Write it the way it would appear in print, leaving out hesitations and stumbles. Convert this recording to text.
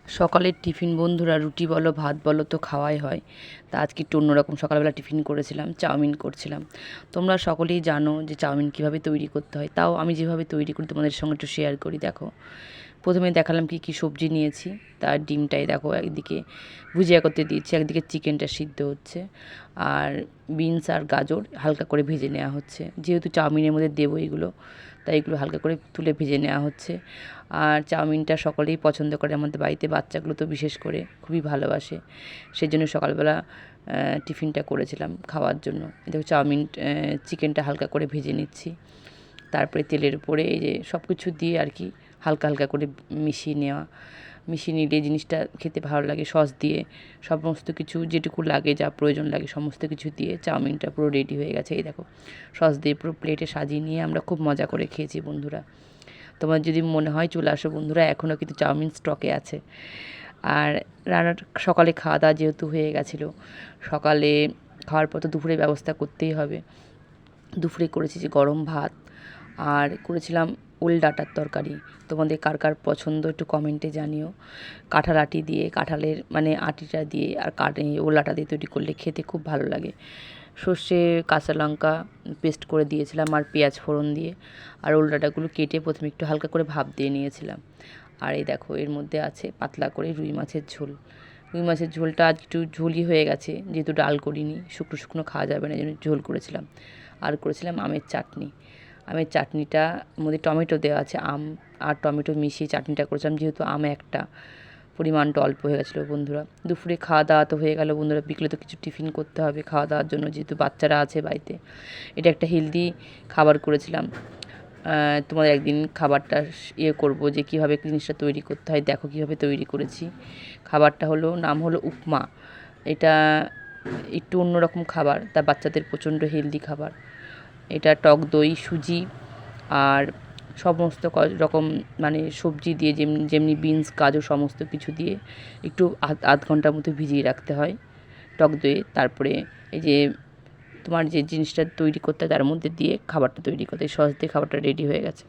সকালের টিফিন বন্ধুরা রুটি বলো ভাত বলো তো খাওয়াই হয়। তা আজকে একটু অন্যরকম সকালবেলা টিফিন করেছিলাম, চাউমিন করছিলাম। তোমরা সকলেই জানো যে চাউমিন কীভাবে তৈরি করতে হয়, তাও আমি যেভাবে তৈরি করি তোমাদের সঙ্গে একটু শেয়ার করি। দেখো, প্রথমে দেখালাম কী কী সবজি নিয়েছি। তার ডিমটাই দেখো একদিকে ভুজিয়া করতে দিয়েছি, একদিকে চিকেনটা সিদ্ধ হচ্ছে, আর বিনস আর গাজর হালকা করে ভেজে নেওয়া হচ্ছে। যেহেতু চাউমিনের মধ্যে দেবো এগুলো, তাই এগুলো হালকা করে তুলে ভেজে নেওয়া হচ্ছে। আর চাউমিনটা সকলেই পছন্দ করে আমাদের বাড়িতে, বাচ্চাগুলো তো বিশেষ করে খুবই ভালোবাসে। সেজন্য সকালবেলা টিফিনটা করেছিলাম খাওয়ার জন্য। দেখো চাউমিন চিকেনটা হালকা করে ভেজে নিচ্ছি, তারপরে তেলের উপরে এই যে সব কিছু দিয়ে আর কি হালকা হালকা করে মিশিয়ে নিলে জিনিসটা খেতে ভালো লাগে। সস দিয়ে সমস্ত কিছু যেটুকু লাগে, যা প্রয়োজন লাগে সমস্ত কিছু দিয়ে চাউমিনটা পুরো রেডি হয়ে গেছে। এই দেখো সস দিয়ে পুরো প্লেটে সাজিয়ে নিয়ে আমরা খুব মজা করে খেয়েছি বন্ধুরা। তোমার যদি মনে হয় চলে আসো বন্ধুরা, এখনও কিন্তু চাউমিন স্টকে আছে। আর রান্নার সকালে খাওয়া দাওয়া যেহেতু হয়ে গেছিলো, সকালে খাওয়ার পর তো দুপুরের ব্যবস্থা করতেই হবে। দুপুরে করেছি যে গরম ভাত, আর করেছিলাম ওল ডাঁটার তরকারি। তোমাদের কার কার পছন্দ একটু কমেন্টে জানিও। কাঁঠাল আটি দিয়ে, কাঁঠালের মানে আটিটা দিয়ে আর ওল ডাঁটা দিয়ে তৈরি করলে খেতে খুব ভালো লাগে। সর্ষে কাঁচা লঙ্কা পেস্ট করে দিয়েছিলাম আর পেঁয়াজ ফোড়ন দিয়ে, আর ওল ডাঁটাগুলো কেটে প্রথমে একটু হালকা করে ভাপ দিয়ে নিয়েছিলাম। আর এই দেখো এর মধ্যে আছে পাতলা করে রুই মাছের ঝোল। রুই মাছের ঝোলটা আজ একটু ঝোলই হয়ে গেছে, যেহেতু ডাল করিনি, শুকনো শুকনো খাওয়া যাবে না, এই জন্য ঝোল করেছিলাম। আর করেছিলাম আমের চাটনি। আমের চাটনিটা মধ্যে টমেটো দেওয়া আছে, আম আর টমেটো মিশিয়ে চাটনিটা করেছিলাম, যেহেতু আম একটা, পরিমাণটা অল্প হয়ে গেছিলো বন্ধুরা। দুপুরে খাওয়া দাওয়া তো হয়ে গেল বন্ধুরা, বিকেলে তো কিছু টিফিন করতে হবে খাওয়া দাওয়ার জন্য, যেহেতু বাচ্চারা আছে বাড়িতে। এটা একটা হেলদি খাবার করেছিলাম। তোমাদের একদিন খাবারটা করবো যে কীভাবে জিনিসটা তৈরি করতে হয়। দেখো কীভাবে তৈরি করেছি। খাবারটা নাম হলো উপমা। এটা একটু অন্যরকম খাবার, তা বাচ্চাদের প্রচণ্ড হেলদি খাবার। এটা টক দই, সুজি আর সমস্ত রকম মানে সবজি দিয়ে, যেমনি বিনস গাজর সমস্ত কিছু দিয়ে একটু আধ ঘন্টার মতো ভিজিয়ে রাখতে হয় টক দইয়ে। তারপরে এই যে তোমার যে জিনিসটা তৈরি করতে হয় তার মধ্যে দিয়ে খাবারটা তৈরি করতে, সস দিয়ে খাবারটা রেডি হয়ে গেছে।